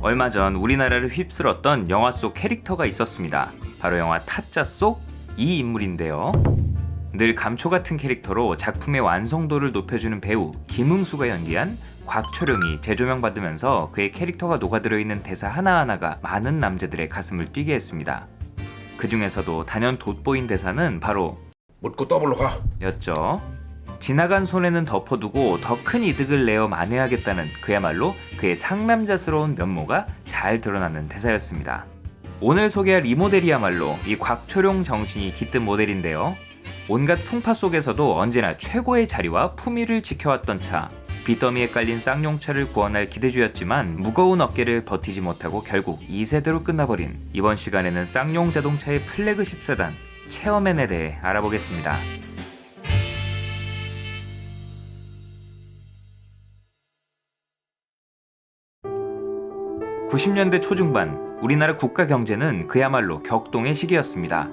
얼마 전 우리나라를 휩쓸었던 영화 속 캐릭터가 있었습니다. 바로 영화 타짜 속 이 인물인데요. 늘 감초 같은 캐릭터로 작품의 완성도를 높여주는 배우 김응수가 연기한 곽초룡이 재조명받으면서 그의 캐릭터가 녹아들어 있는 대사 하나하나가 많은 남자들의 가슴을 뛰게 했습니다. 그 중에서도 단연 돋보인 대사는 바로 묻고 더블로 가. 였죠. 지나간 손해는 덮어두고 더 큰 이득을 내어 만회하겠다는 그야말로 그의 상남자스러운 면모가 잘 드러나는 대사였습니다. 오늘 소개할 이 모델이야말로 이 곽초룡 정신이 깃든 모델인데요. 온갖 풍파 속에서도 언제나 최고의 자리와 품위를 지켜왔던 차. 빚더미에 깔린 쌍용차를 구원할 기대주였지만 무거운 어깨를 버티지 못하고 결국 2세대로 끝나버린 이번 시간에는 쌍용 자동차의 플래그십 세단 체어맨에 대해 알아보겠습니다. 90년대 초중반 우리나라 국가 경제는 그야말로 격동의 시기였습니다.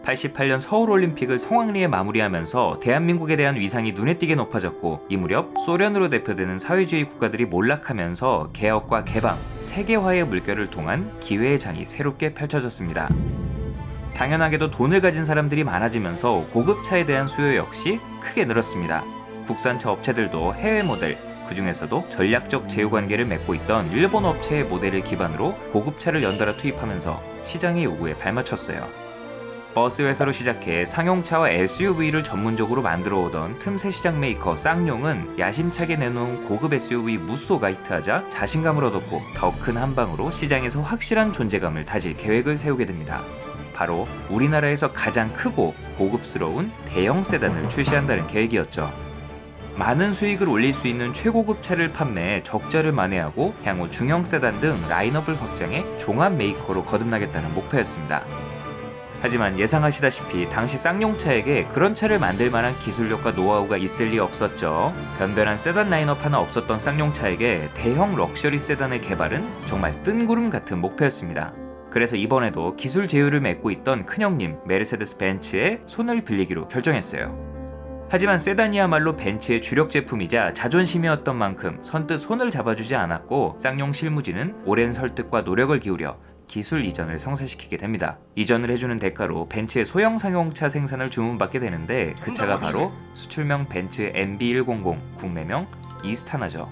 88년 서울올림픽을 성황리에 마무리하면서 대한민국에 대한 위상이 눈에 띄게 높아졌고 이 무렵 소련으로 대표되는 사회주의 국가들이 몰락하면서 개혁과 개방, 세계화의 물결을 통한 기회의 장이 새롭게 펼쳐졌습니다. 당연하게도 돈을 가진 사람들이 많아지면서 고급차에 대한 수요 역시 크게 늘었습니다. 국산차 업체들도 해외 모델, 그 중에서도 전략적 제휴관계를 맺고 있던 일본 업체의 모델을 기반으로 고급차를 연달아 투입하면서 시장의 요구에 발맞췄어요. 버스 회사로 시작해 상용차와 SUV를 전문적으로 만들어 오던 틈새 시장 메이커 쌍용은 야심차게 내놓은 고급 SUV 무쏘가 히트하자 자신감을 얻었고 더 큰 한방으로 시장에서 확실한 존재감을 다질 계획을 세우게 됩니다. 바로 우리나라에서 가장 크고 고급스러운 대형 세단을 출시한다는 계획이었죠. 많은 수익을 올릴 수 있는 최고급 차를 판매해 적자를 만회하고 향후 중형 세단 등 라인업을 확장해 종합 메이커로 거듭나겠다는 목표였습니다. 하지만 예상하시다시피 당시 쌍용차에게 그런 차를 만들 만한 기술력과 노하우가 있을 리 없었죠. 변변한 세단 라인업 하나 없었던 쌍용차에게 대형 럭셔리 세단의 개발은 정말 뜬구름 같은 목표였습니다. 그래서 이번에도 기술 제휴를 맺고 있던 큰형님 메르세데스 벤츠에 손을 빌리기로 결정했어요. 하지만 세단이야말로 벤츠의 주력 제품이자 자존심이었던 만큼 선뜻 손을 잡아주지 않았고 쌍용 실무진은 오랜 설득과 노력을 기울여 기술 이전을 성사시키게 됩니다. 이전을 해주는 대가로 벤츠의 소형 상용차 생산을 주문받게 되는데 그 차가 바로 수출명 벤츠 MB100, 국내명 이스타나죠.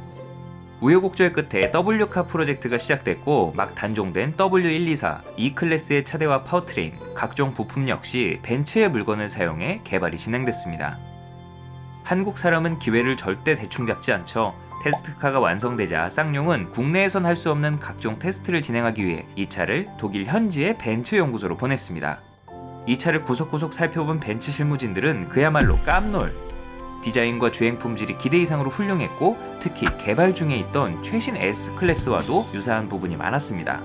우여곡절 끝에 W카 프로젝트가 시작됐고 막 단종된 W124, E클래스의 차대와 파워트레인, 각종 부품 역시 벤츠의 물건을 사용해 개발이 진행됐습니다. 한국 사람은 기회를 절대 대충 잡지 않죠. 테스트카가 완성되자 쌍용은 국내에선 할 수 없는 각종 테스트를 진행하기 위해 이 차를 독일 현지의 벤츠 연구소로 보냈습니다. 이 차를 구석구석 살펴본 벤츠 실무진들은 그야말로 깜놀! 디자인과 주행 품질이 기대 이상으로 훌륭했고 특히 개발 중에 있던 최신 S클래스와도 유사한 부분이 많았습니다.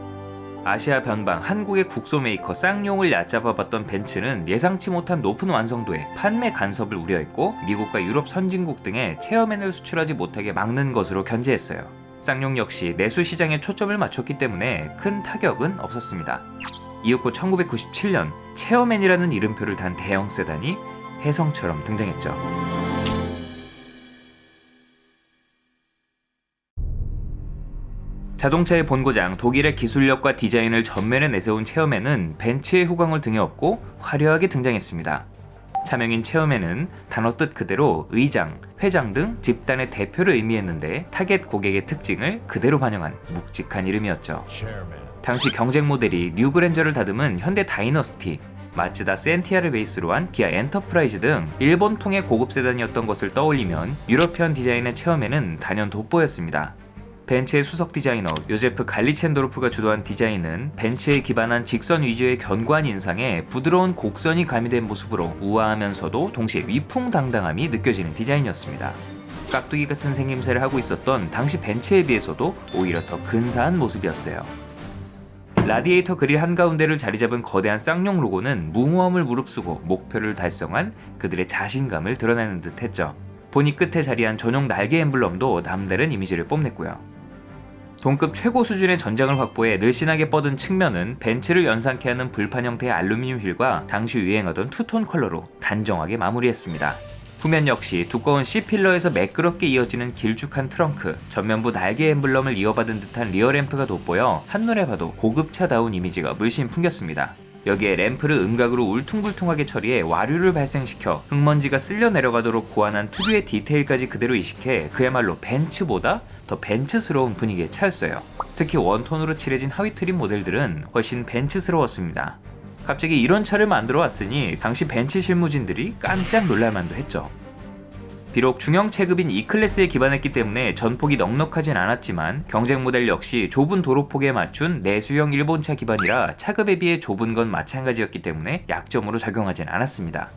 아시아 변방 한국의 국소 메이커 쌍용을 얕잡아봤던 벤츠는 예상치 못한 높은 완성도에 판매 간섭을 우려했고 미국과 유럽 선진국 등에 체어맨을 수출하지 못하게 막는 것으로 견제했어요. 쌍용 역시 내수 시장에 초점을 맞췄기 때문에 큰 타격은 없었습니다. 이윽고 1997년 체어맨이라는 이름표를 단 대형 세단이 혜성처럼 등장했죠. 자동차의 본고장 독일의 기술력과 디자인을 전면에 내세운 체어맨은 벤츠의 후광을 등에 업고 화려하게 등장했습니다. 차명인 체어맨은 단어 뜻 그대로 의장, 회장 등 집단의 대표를 의미했는데 타겟 고객의 특징을 그대로 반영한 묵직한 이름이었죠. 당시 경쟁 모델이 뉴그랜저를 다듬은 현대 다이너스티, 마츠다 센티아를 베이스로 한 기아 엔터프라이즈 등 일본풍의 고급 세단이었던 것을 떠올리면 유러피언 디자인의 체어맨은 단연 돋보였습니다. 벤츠의 수석 디자이너 요제프 갈리첸도르프가 주도한 디자인은 벤츠에 기반한 직선 위주의 견고한 인상에 부드러운 곡선이 가미된 모습으로 우아하면서도 동시에 위풍당당함이 느껴지는 디자인이었습니다. 깍두기 같은 생김새를 하고 있었던 당시 벤츠에 비해서도 오히려 더 근사한 모습이었어요. 라디에이터 그릴 한가운데를 자리잡은 거대한 쌍용 로고는 무모함을 무릅쓰고 목표를 달성한 그들의 자신감을 드러내는 듯 했죠. 보니 끝에 자리한 전용 날개 엠블럼도 남다른 이미지를 뽐냈고요. 동급 최고 수준의 전장을 확보해 늘씬하게 뻗은 측면은 벤츠를 연상케 하는 불판 형태의 알루미늄 휠과 당시 유행하던 투톤 컬러로 단정하게 마무리했습니다. 후면 역시 두꺼운 C필러에서 매끄럽게 이어지는 길쭉한 트렁크, 전면부 날개 엠블럼을 이어받은 듯한 리어 램프가 돋보여 한눈에 봐도 고급차다운 이미지가 물씬 풍겼습니다. 여기에 램프를 음각으로 울퉁불퉁하게 처리해 와류를 발생시켜 흙먼지가 쓸려 내려가도록 고안한 특유의 디테일까지 그대로 이식해 그야말로 벤츠보다 더 벤츠스러운 분위기에 차였어요. 특히 원톤으로 칠해진 하위 트림 모델들은 훨씬 벤츠스러웠습니다. 갑자기 이런 차를 만들어 왔으니 당시 벤츠 실무진들이 깜짝 놀랄만도 했죠. 비록 중형 체급인 E클래스에 기반했기 때문에 전폭이 넉넉하진 않았지만 경쟁 모델 역시 좁은 도로폭에 맞춘 내수형 일본차 기반이라 차급에 비해 좁은 건 마찬가지였기 때문에 약점으로 작용하진 않았습니다.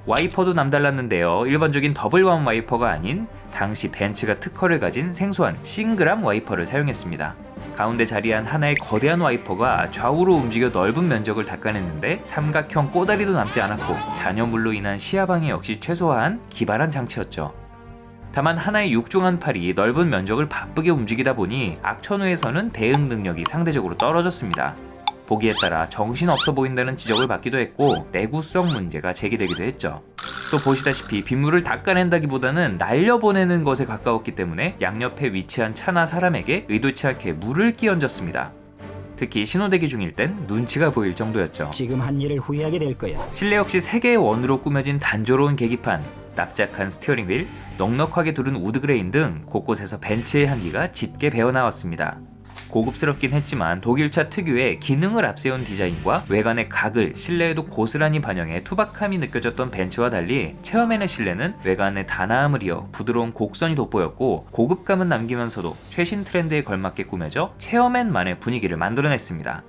와이퍼도 남달랐는데요. 일반적인 더블와운 와이퍼가 아닌 당시 벤츠가 특허를 가진 생소한 싱글암 와이퍼를 사용했습니다. 가운데 자리한 하나의 거대한 와이퍼가 좌우로 움직여 넓은 면적을 닦아냈는데 삼각형 꼬다리도 남지 않았고 잔여물로 인한 시야방해 역시 최소화한 기발한 장치였죠. 다만 하나의 육중한 팔이 넓은 면적을 바쁘게 움직이다 보니 악천후에서는 대응 능력이 상대적으로 떨어졌습니다. 보기에 따라 정신없어 보인다는 지적을 받기도 했고 내구성 문제가 제기되기도 했죠. 또 보시다시피 빗물을 닦아낸다기보다는 날려보내는 것에 가까웠기 때문에 양옆에 위치한 차나 사람에게 의도치 않게 물을 끼얹었습니다. 특히 신호대기 중일 땐 눈치가 보일 정도였죠. 지금 한 일을 후회하게 될 거야. 실내 역시 3개의 원으로 꾸며진 단조로운 계기판, 납작한 스티어링 휠, 넉넉하게 두른 우드그레인 등 곳곳에서 벤츠의 향기가 짙게 배어나왔습니다. 고급스럽긴 했지만 독일차 특유의 기능을 앞세운 디자인과 외관의 각을 실내에도 고스란히 반영해 투박함이 느껴졌던 벤츠와 달리 체어맨의 실내는 외관의 단아함을 이어 부드러운 곡선이 돋보였고 고급감은 남기면서도 최신 트렌드에 걸맞게 꾸며져 체어맨만의 분위기를 만들어냈습니다.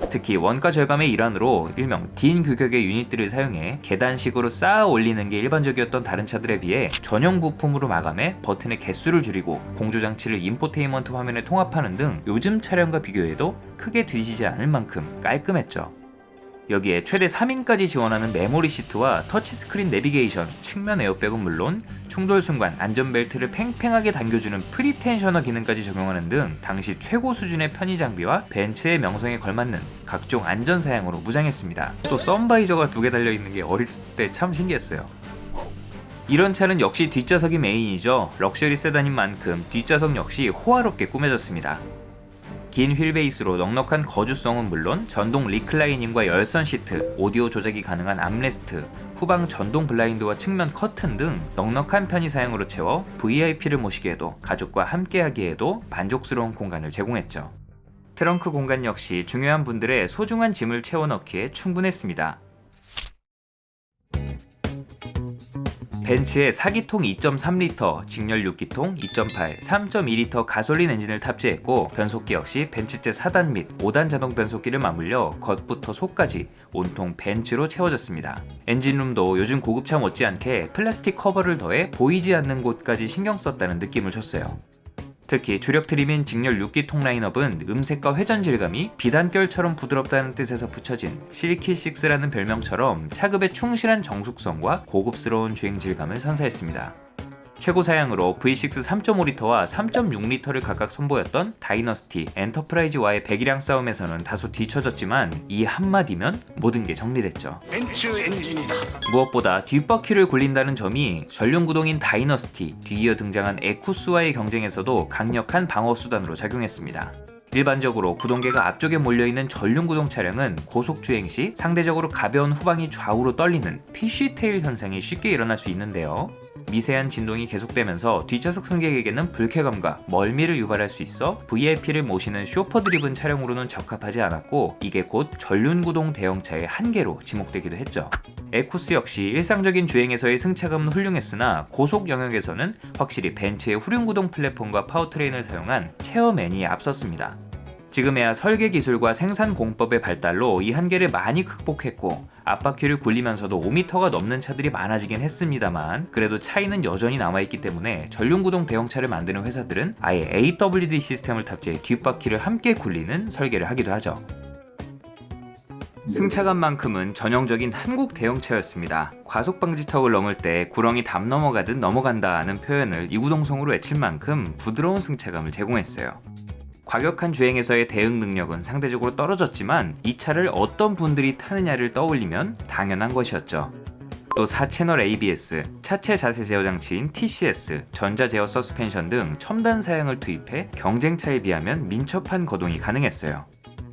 특히 원가 절감의 일환으로 일명 딘 규격의 유닛들을 사용해 계단식으로 쌓아 올리는 게 일반적이었던 다른 차들에 비해 전용 부품으로 마감해 버튼의 개수를 줄이고 공조장치를 인포테인먼트 화면에 통합하는 등 요즘 차량과 비교해도 크게 뒤지지 않을 만큼 깔끔했죠. 여기에 최대 3인까지 지원하는 메모리 시트와 터치스크린 내비게이션, 측면 에어백은 물론 충돌 순간 안전벨트를 팽팽하게 당겨주는 프리텐셔너 기능까지 적용하는 등 당시 최고 수준의 편의 장비와 벤츠의 명성에 걸맞는 각종 안전사양으로 무장했습니다. 또 썬바이저가 2개 달려있는 게 어렸을 때 참 신기했어요. 이런 차는 역시 뒷좌석이 메인이죠. 럭셔리 세단인 만큼 뒷좌석 역시 호화롭게 꾸며졌습니다. 긴 휠베이스로 넉넉한 거주성은 물론 전동 리클라이닝과 열선 시트, 오디오 조작이 가능한 암레스트, 후방 전동 블라인드와 측면 커튼 등 넉넉한 편의 사양으로 채워 VIP를 모시기에도 가족과 함께하기에도 만족스러운 공간을 제공했죠. 트렁크 공간 역시 중요한 분들의 소중한 짐을 채워넣기에 충분했습니다. 벤츠의 4기통 2.3리터, 직렬 6기통 2.8, 3.2리터 가솔린 엔진을 탑재했고 변속기 역시 벤츠제 4단 및 5단 자동 변속기를 맞물려 겉부터 속까지 온통 벤츠로 채워졌습니다. 엔진룸도 요즘 고급차 못지않게 플라스틱 커버를 더해 보이지 않는 곳까지 신경 썼다는 느낌을 줬어요. 특히 주력 트림인 직렬 6기통 라인업은 음색과 회전 질감이 비단결처럼 부드럽다는 뜻에서 붙여진 실키6라는 별명처럼 차급에 충실한 정숙성과 고급스러운 주행 질감을 선사했습니다. 최고 사양으로 V6 3.5리터와 3.6리터를 각각 선보였던 다이너스티, 엔터프라이즈와의 배기량 싸움에서는 다소 뒤처졌지만 이 한마디면 모든 게 정리됐죠. 벤츠 엔진이다. 무엇보다 뒷바퀴를 굴린다는 점이 전륜구동인 다이너스티, 뒤이어 등장한 에쿠스와의 경쟁에서도 강력한 방어수단으로 작용했습니다. 일반적으로 구동계가 앞쪽에 몰려있는 전륜구동 차량은 고속주행 시 상대적으로 가벼운 후방이 좌우로 떨리는 피쉬테일 현상이 쉽게 일어날 수 있는데요. 미세한 진동이 계속되면서 뒷좌석 승객에게는 불쾌감과 멀미를 유발할 수 있어 VIP를 모시는 쇼퍼 드리븐 차량으로는 적합하지 않았고 이게 곧 전륜구동 대형차의 한계로 지목되기도 했죠. 에쿠스 역시 일상적인 주행에서의 승차감은 훌륭했으나 고속 영역에서는 확실히 벤츠의 후륜구동 플랫폼과 파워트레인을 사용한 체어맨이 앞섰습니다. 지금에야 설계 기술과 생산 공법의 발달로 이 한계를 많이 극복했고 앞바퀴를 굴리면서도 5m가 넘는 차들이 많아지긴 했습니다만 그래도 차이는 여전히 남아있기 때문에 전륜구동 대형차를 만드는 회사들은 아예 AWD 시스템을 탑재해 뒷바퀴를 함께 굴리는 설계를 하기도 하죠. 승차감만큼은 전형적인 한국 대형차였습니다. 과속방지턱을 넘을 때 구렁이 담 넘어가듯 넘어간다는 표현을 이구동성으로 외칠 만큼 부드러운 승차감을 제공했어요. 과격한 주행에서의 대응 능력은 상대적으로 떨어졌지만 이 차를 어떤 분들이 타느냐를 떠올리면 당연한 것이었죠. 또 4채널 ABS, 차체 자세 제어 장치인 TCS, 전자 제어 서스펜션 등 첨단 사양을 투입해 경쟁차에 비하면 민첩한 거동이 가능했어요.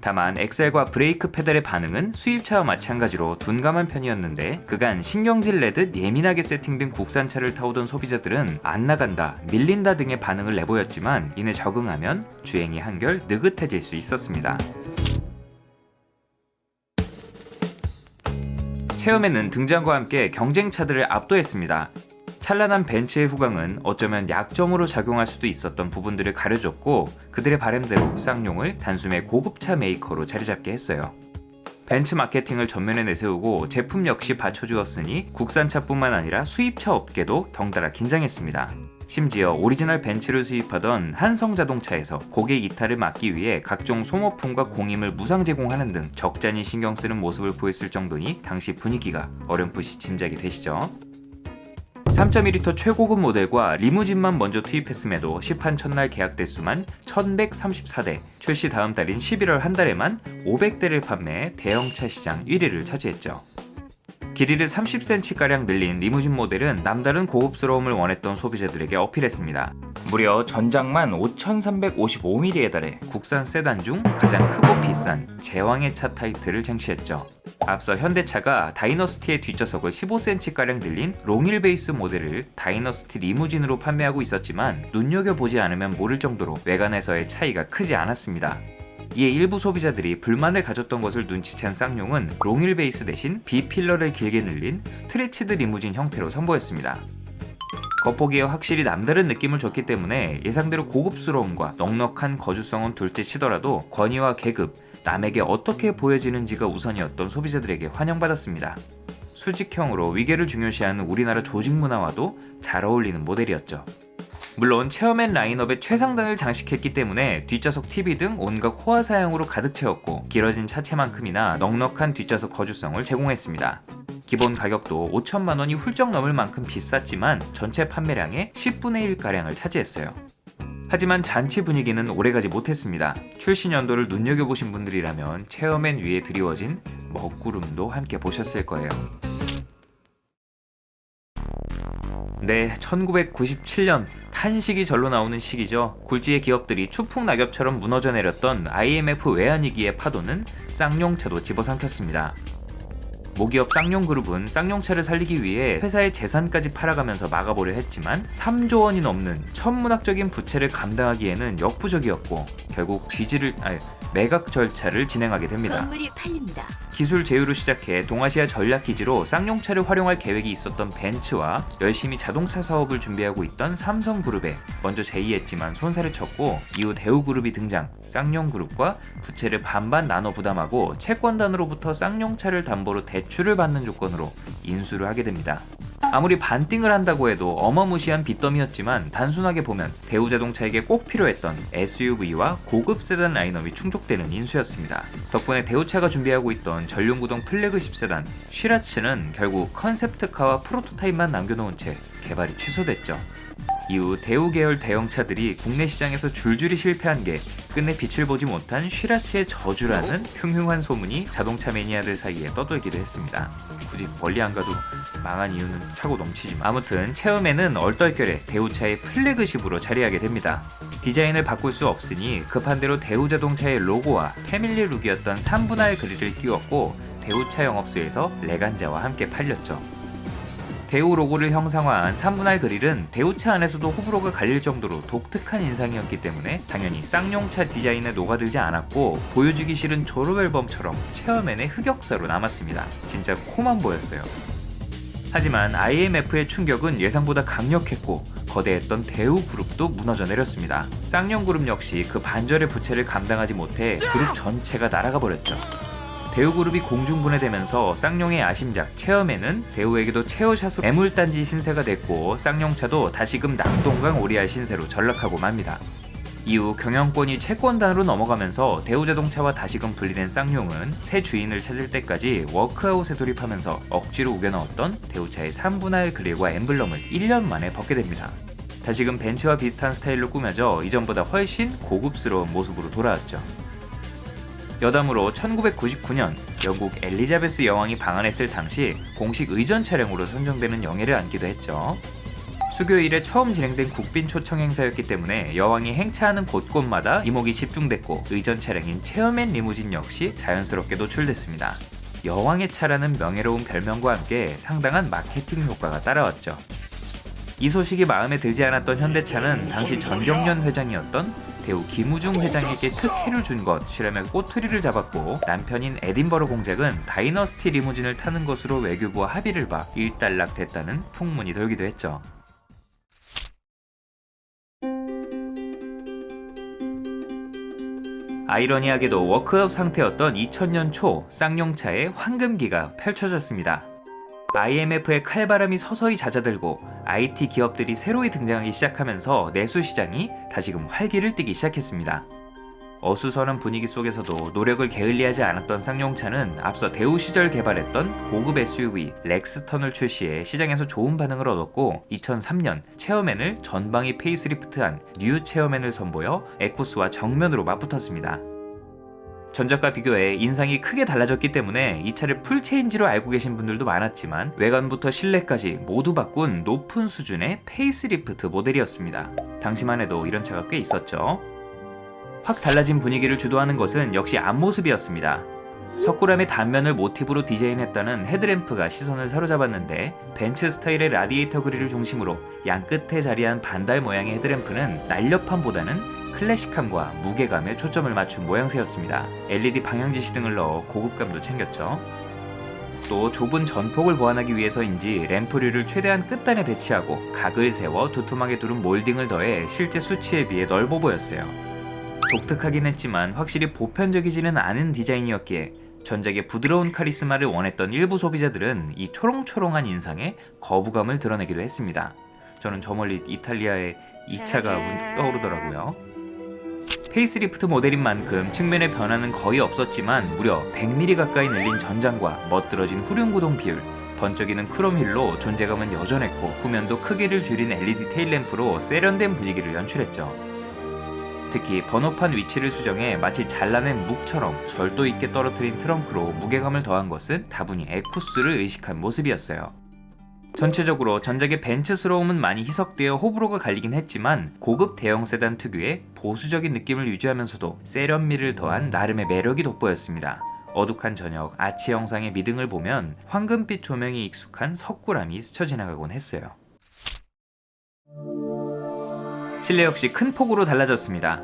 다만 엑셀과 브레이크 페달의 반응은 수입차와 마찬가지로 둔감한 편이었는데 그간 신경질 내듯 예민하게 세팅된 국산차를 타오던 소비자들은 안 나간다, 밀린다 등의 반응을 내보였지만 이내 적응하면 주행이 한결 느긋해질 수 있었습니다. 체험에는 등장과 함께 경쟁차들을 압도했습니다. 찬란한 벤츠의 후광은 어쩌면 약점으로 작용할 수도 있었던 부분들을 가려줬고 그들의 바램대로 쌍용을 단숨에 고급차 메이커로 자리잡게 했어요. 벤츠 마케팅을 전면에 내세우고 제품 역시 받쳐주었으니 국산차뿐만 아니라 수입차 업계도 덩달아 긴장했습니다. 심지어 오리지널 벤츠를 수입하던 한성자동차에서 고객 이탈을 막기 위해 각종 소모품과 공임을 무상 제공하는 등 적잖이 신경 쓰는 모습을 보였을 정도니 당시 분위기가 어렴풋이 짐작이 되시죠? 3.2L 최고급 모델과 리무진만 먼저 투입했음에도 시판 첫날 계약 대수만 1134대, 출시 다음 달인 11월 한 달에만 500대를 판매해 대형차 시장 1위를 차지했죠. 길이를 30cm가량 늘린 리무진 모델은 남다른 고급스러움을 원했던 소비자들에게 어필했습니다. 무려 전장만 5355mm에 달해 국산 세단 중 가장 크고 비싼 제왕의 차 타이틀을 쟁취했죠. 앞서 현대차가 다이너스티의 뒷좌석을 15cm가량 늘린 롱힐 베이스 모델을 다이너스티 리무진으로 판매하고 있었지만 눈여겨보지 않으면 모를 정도로 외관에서의 차이가 크지 않았습니다. 이에 일부 소비자들이 불만을 가졌던 것을 눈치챈 쌍용은 롱힐 베이스 대신 B필러를 길게 늘린 스트레치드 리무진 형태로 선보였습니다. 겉보기에 확실히 남다른 느낌을 줬기 때문에 예상대로 고급스러움과 넉넉한 거주성은 둘째 치더라도 권위와 계급, 남에게 어떻게 보여지는지가 우선이었던 소비자들에게 환영받았습니다. 수직형으로 위계를 중요시하는 우리나라 조직 문화와도 잘 어울리는 모델이었죠. 물론 체어맨 라인업에 최상단을 장식했기 때문에 뒷좌석 TV 등 온갖 호화 사양으로 가득 채웠고 길어진 차체만큼이나 넉넉한 뒷좌석 거주성을 제공했습니다. 기본 가격도 5천만 원이 훌쩍 넘을 만큼 비쌌지만 전체 판매량의 10분의 1가량을 차지했어요. 하지만 잔치 분위기는 오래가지 못했습니다. 출시 연도를 눈여겨보신 분들이라면 체어맨 위에 드리워진 먹구름도 함께 보셨을 거예요. 네, 1997년 탄식이 절로 나오는 시기죠. 굴지의 기업들이 추풍낙엽처럼 무너져 내렸던 IMF 외환위기의 파도는 쌍용차도 집어삼켰습니다. 모기업 쌍용그룹은 쌍용차를 살리기 위해 회사의 재산까지 팔아가면서 막아보려 했지만 3조 원이 넘는 천문학적인 부채를 감당하기에는 역부족이었고 결국 매각 절차를 진행하게 됩니다. 건물이 팔립니다. 기술 제휴로 시작해 동아시아 전략기지로 쌍용차를 활용할 계획이 있었던 벤츠와 열심히 자동차 사업을 준비하고 있던 삼성그룹에 먼저 제의했지만 손살을 쳤고 이후 대우그룹이 등장, 쌍용그룹과 부채를 반반 나눠 부담하고 채권단으로부터 쌍용차를 담보로 대출을 받는 조건으로 인수를 하게 됩니다. 아무리 반띵을 한다고 해도 어마무시한 빚더미였지만 단순하게 보면 대우자동차에게 꼭 필요했던 SUV와 고급 세단 라인업이 충족되는 인수였습니다. 덕분에 대우차가 준비하고 있던 전륜구동 플래그십 세단 쉬라츠는 결국 컨셉트카와 프로토타입만 남겨놓은 채 개발이 취소됐죠. 이후 대우 계열 대형차들이 국내 시장에서 줄줄이 실패한 게 끝내 빛을 보지 못한 쉬라츠의 저주라는 흉흉한 소문이 자동차 매니아들 사이에 떠돌기도 했습니다. 굳이 멀리 안 가도 망한 이유는 차고 넘치지만 아무튼 체험에는 얼떨결에 대우차의 플래그십으로 자리하게 됩니다. 디자인을 바꿀 수 없으니 급한 대로 대우자동차의 로고와 패밀리 룩이었던 3분할 그릴을 끼웠고 대우차 영업소에서 레간자와 함께 팔렸죠. 대우 로고를 형상화한 3분할 그릴은 대우차 안에서도 호불호가 갈릴 정도로 독특한 인상이었기 때문에 당연히 쌍용차 디자인에 녹아들지 않았고 보여주기 싫은 졸업 앨범처럼 체어맨의 흑역사로 남았습니다. 진짜 코만 보였어요. 하지만 IMF의 충격은 예상보다 강력했고 거대했던 대우그룹도 무너져 내렸습니다. 쌍용그룹 역시 그 반절의 부채를 감당하지 못해 그룹 전체가 날아가 버렸죠. 대우그룹이 공중분해되면서 쌍용의 아심작 체어맨은 대우에게도 체어샷으로 애물단지 신세가 됐고 쌍용차도 다시금 낙동강 오리알 신세로 전락하고 맙니다. 이후 경영권이 채권단으로 넘어가면서 대우자동차와 다시금 분리된 쌍용은 새 주인을 찾을 때까지 워크아웃에 돌입하면서 억지로 우겨넣었던 대우차의 3분할 그릴과 엠블럼을 1년 만에 벗게 됩니다. 다시금 벤츠와 비슷한 스타일로 꾸며져 이전보다 훨씬 고급스러운 모습으로 돌아왔죠. 여담으로 1999년 영국 엘리자베스 여왕이 방한했을 당시 공식 의전 차량으로 선정되는 영예를 안기도 했죠. 수교일에 처음 진행된 국빈 초청 행사였기 때문에 여왕이 행차하는 곳곳마다 이목이 집중됐고 의전 차량인 체어맨 리무진 역시 자연스럽게 노출됐습니다. 여왕의 차라는 명예로운 별명과 함께 상당한 마케팅 효과가 따라왔죠. 이 소식이 마음에 들지 않았던 현대차는 당시 전경련 회장이었던 배우 김우중 회장에게 특혜를 준 것이라며 꼬투리를 잡았고, 남편인 에딘버러 공작은 다이너스티 리무진을 타는 것으로 외교부와 합의를 봐 일단락됐다는 풍문이 돌기도 했죠. 아이러니하게도 워크아웃 상태였던 2000년 초 쌍용차의 황금기가 펼쳐졌습니다. IMF의 칼바람이 서서히 잦아들고 IT 기업들이 새로이 등장하기 시작하면서 내수 시장이 다시금 활기를 띠기 시작했습니다. 어수선한 분위기 속에서도 노력을 게을리하지 않았던 쌍용차는 앞서 대우 시절 개발했던 고급 SUV 렉스턴을 출시해 시장에서 좋은 반응을 얻었고, 2003년 체어맨을 전방위 페이스리프트한 뉴 체어맨을 선보여 에쿠스와 정면으로 맞붙었습니다. 전작과 비교해 인상이 크게 달라졌기 때문에 이 차를 풀체인지로 알고 계신 분들도 많았지만, 외관부터 실내까지 모두 바꾼 높은 수준의 페이스리프트 모델이었습니다. 당시만 해도 이런 차가 꽤 있었죠. 확 달라진 분위기를 주도하는 것은 역시 앞모습이었습니다. 석굴암의 단면을 모티브로 디자인했다는 헤드램프가 시선을 사로잡았는데, 벤츠 스타일의 라디에이터 그릴을 중심으로 양끝에 자리한 반달 모양의 헤드램프는 날렵함보다는 클래식함과 무게감에 초점을 맞춘 모양새였습니다. LED 방향지시 등을 넣어 고급감도 챙겼죠. 또 좁은 전폭을 보완하기 위해서인지 램프류를 최대한 끝단에 배치하고 각을 세워 두툼하게 두른 몰딩을 더해 실제 수치에 비해 넓어 보였어요. 독특하긴 했지만 확실히 보편적이지는 않은 디자인이었기에 전작의 부드러운 카리스마를 원했던 일부 소비자들은 이 초롱초롱한 인상에 거부감을 드러내기도 했습니다. 저는 저 멀리 이탈리아의 이 차가 문득 떠오르더라고요. 페이스리프트 모델인 만큼 측면의 변화는 거의 없었지만 무려 100mm 가까이 늘린 전장과 멋들어진 후륜구동 비율, 번쩍이는 크롬 휠로 존재감은 여전했고, 후면도 크기를 줄인 LED 테일램프로 세련된 분위기를 연출했죠. 특히 번호판 위치를 수정해 마치 잘라낸 묵처럼 절도 있게 떨어뜨린 트렁크로 무게감을 더한 것은 다분히 에쿠스를 의식한 모습이었어요. 전체적으로 전작의 벤츠스러움은 많이 희석되어 호불호가 갈리긴 했지만, 고급 대형 세단 특유의 보수적인 느낌을 유지하면서도 세련미를 더한 나름의 매력이 돋보였습니다. 어둑한 저녁, 아치 영상의 미등을 보면 황금빛 조명이 익숙한 석굴암이 스쳐 지나가곤 했어요. 실내 역시 큰 폭으로 달라졌습니다.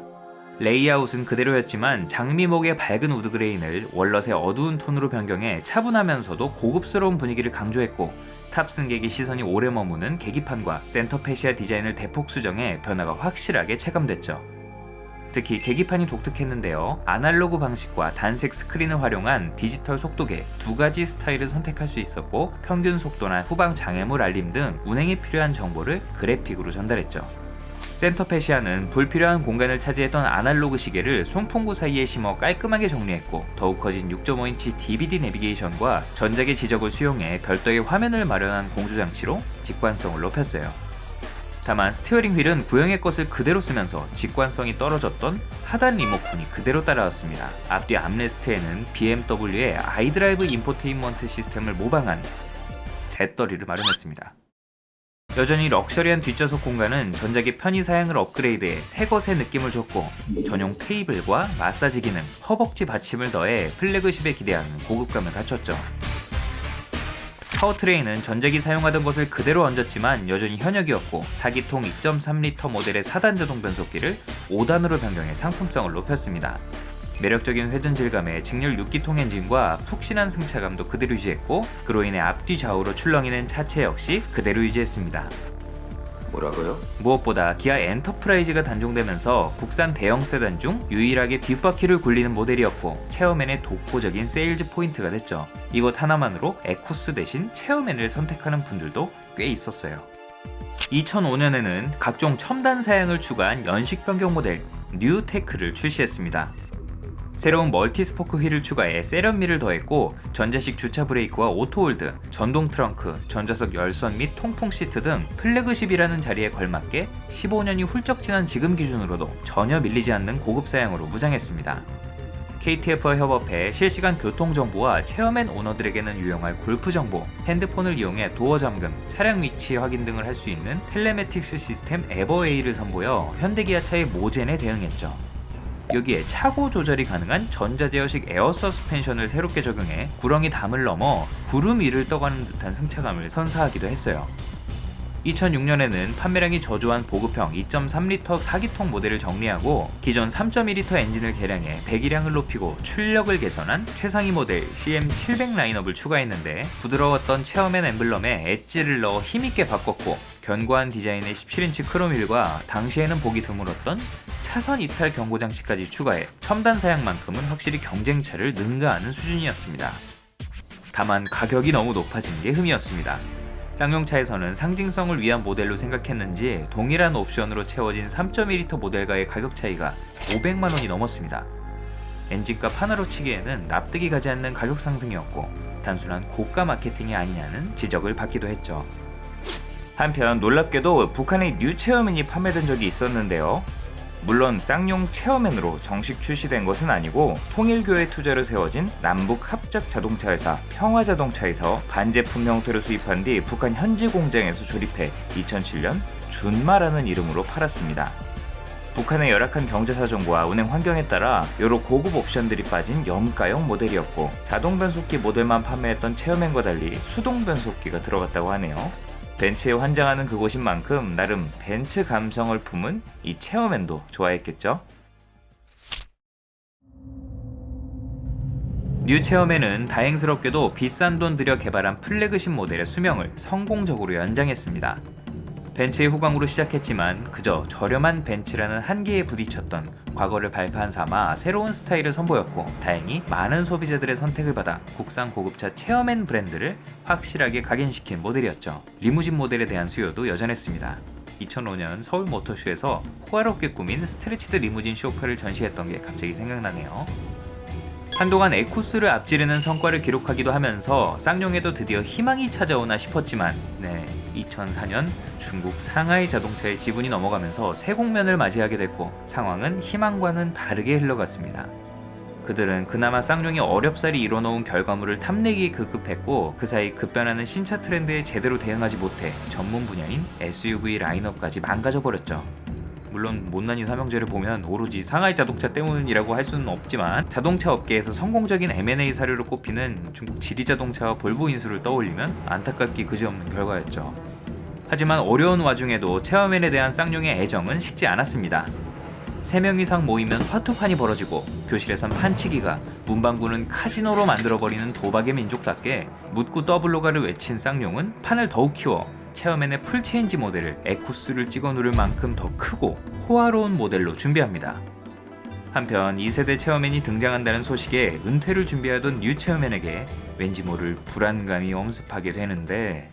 레이아웃은 그대로였지만 장미목의 밝은 우드그레인을 월넛의 어두운 톤으로 변경해 차분하면서도 고급스러운 분위기를 강조했고, 탑승객의 시선이 오래 머무는 계기판과 센터 패시아 디자인을 대폭 수정해 변화가 확실하게 체감됐죠. 특히 계기판이 독특했는데요. 아날로그 방식과 단색 스크린을 활용한 디지털 속도계 두 가지 스타일을 선택할 수 있었고, 평균 속도나 후방 장애물 알림 등 운행에 필요한 정보를 그래픽으로 전달했죠. 센터 패시아는 불필요한 공간을 차지했던 아날로그 시계를 손풍구 사이에 심어 깔끔하게 정리했고, 더욱 커진 6.5인치 DVD 내비게이션과 전작의 지적을 수용해 별도의 화면을 마련한 공조장치로 직관성을 높였어요. 다만 스티어링 휠은 구형의 것을 그대로 쓰면서 직관성이 떨어졌던 하단 리모컨이 그대로 따라왔습니다. 앞뒤 암레스트에는 BMW의 아이드라이브 인포테인먼트 시스템을 모방한 잿더리를 마련했습니다. 여전히 럭셔리한 뒷좌석 공간은 전작의 편의 사양을 업그레이드해 새것의 느낌을 줬고, 전용 테이블과 마사지 기능, 허벅지 받침을 더해 플래그십에 기대하는 고급감을 갖췄죠. 파워트레인은 전작이 사용하던 것을 그대로 얹었지만 여전히 현역이었고, 4기통 2.3L 모델의 4단 자동 변속기를 5단으로 변경해 상품성을 높였습니다. 매력적인 회전 질감의 직렬 6기통 엔진과 푹신한 승차감도 그대로 유지했고, 그로 인해 앞뒤 좌우로 출렁이는 차체 역시 그대로 유지했습니다. 뭐라고요? 무엇보다 기아 엔터프라이즈가 단종되면서 국산 대형 세단 중 유일하게 뒷바퀴를 굴리는 모델이었고, 체어맨의 독보적인 세일즈 포인트가 됐죠. 이것 하나만으로 에쿠스 대신 체어맨을 선택하는 분들도 꽤 있었어요. 2005년에는 각종 첨단 사양을 추가한 연식 변경 모델 뉴 테크를 출시했습니다. 새로운 멀티스포크 휠을 추가해 세련미를 더했고, 전자식 주차 브레이크와 오토홀드, 전동 트렁크, 전자석 열선 및 통풍 시트 등 플래그십이라는 자리에 걸맞게 15년이 훌쩍 지난 지금 기준으로도 전혀 밀리지 않는 고급 사양으로 무장했습니다. KTF 협업해 실시간 교통정보와 체험엔 오너들에게는 유용할 골프 정보, 핸드폰을 이용해 도어 잠금, 차량 위치 확인 등을 할 수 있는 텔레매틱스 시스템 에버웨이를 선보여 현대기아차의 모젠에 대응했죠. 여기에 차고 조절이 가능한 전자제어식 에어 서스펜션을 새롭게 적용해 구렁이 담을 넘어 구름 위를 떠가는 듯한 승차감을 선사하기도 했어요. 2006년에는 판매량이 저조한 보급형 2.3L 4기통 모델을 정리하고 기존 3.2L 엔진을 개량해 배기량을 높이고 출력을 개선한 최상위 모델 CM700 라인업을 추가했는데 부드러웠던 체어맨 엠블럼에 엣지를 넣어 힘있게 바꿨고 견고한 디자인의 17인치 크롬 휠과 당시에는 보기 드물었던 차선 이탈 경고장치까지 추가해 첨단 사양만큼은 확실히 경쟁차를 능가하는 수준이었습니다. 다만 가격이 너무 높아진 게 흠이었습니다. 쌍용차에서는 상징성을 위한 모델로 생각했는지 동일한 옵션으로 채워진 3.2L 모델과의 가격 차이가 500만원이 넘었습니다. 엔진값 하나로 치기에는 납득이 가지 않는 가격 상승이었고 단순한 고가 마케팅이 아니냐는 지적을 받기도 했죠. 한편 놀랍게도 북한의 뉴 체어맨이 판매된 적이 있었는데요. 물론 쌍용 체어맨으로 정식 출시된 것은 아니고 통일교회 투자로 세워진 남북 합작 자동차 회사 평화자동차에서 반제품 형태로 수입한 뒤 북한 현지 공장에서 조립해 2007년 준마라는 이름으로 팔았습니다. 북한의 열악한 경제 사정과 운행 환경에 따라 여러 고급 옵션들이 빠진 염가형 모델이었고 자동 변속기 모델만 판매했던 체어맨과 달리 수동 변속기가 들어갔다고 하네요. 벤츠에 환장하는 그곳인 만큼 나름 벤츠 감성을 품은 이 체어맨도 좋아했겠죠? 뉴 체어맨은 다행스럽게도 비싼 돈 들여 개발한 플래그십 모델의 수명을 성공적으로 연장했습니다. 벤츠의 후광으로 시작했지만 그저 저렴한 벤츠라는 한계에 부딪혔던 과거를 발판 삼아 새로운 스타일을 선보였고 다행히 많은 소비자들의 선택을 받아 국산 고급차 체어맨 브랜드를 확실하게 각인시킨 모델이었죠. 리무진 모델에 대한 수요도 여전했습니다. 2005년 서울 모터쇼에서 호화롭게 꾸민 스트레치드 리무진 쇼카를 전시했던 게 갑자기 생각나네요. 한동안 에쿠스를 앞지르는 성과를 기록하기도 하면서 쌍용에도 드디어 희망이 찾아오나 싶었지만 2004년 중국 상하이 자동차의 지분이 넘어가면서 새 국면을 맞이하게 됐고 상황은 희망과는 다르게 흘러갔습니다. 그들은 그나마 쌍용이 어렵사리 이뤄놓은 결과물을 탐내기에 급급했고 그 사이 급변하는 신차 트렌드에 제대로 대응하지 못해 전문 분야인 SUV 라인업까지 망가져버렸죠. 물론 못난이 삼형제를 보면 오로지 상하이 자동차 때문이라고 할 수는 없지만 자동차 업계에서 성공적인 M&A 사례로 꼽히는 중국 지리자동차와 볼보 인수를 떠올리면 안타깝기 그지없는 결과였죠. 하지만 어려운 와중에도 체어맨에 대한 쌍용의 애정은 식지 않았습니다. 3명 이상 모이면 화투판이 벌어지고 교실에선 판치기가, 문방구는 카지노로 만들어버리는 도박의 민족답게 묻고 더블로가를 외친 쌍용은 판을 더욱 키워 체어맨의 풀체인지 모델을 에쿠스를 찍어 누를 만큼 더 크고 호화로운 모델로 준비합니다. 한편 2세대 체어맨이 등장한다는 소식에 은퇴를 준비하던 뉴 체어맨에게 왠지 모를 불안감이 엄습하게 되는데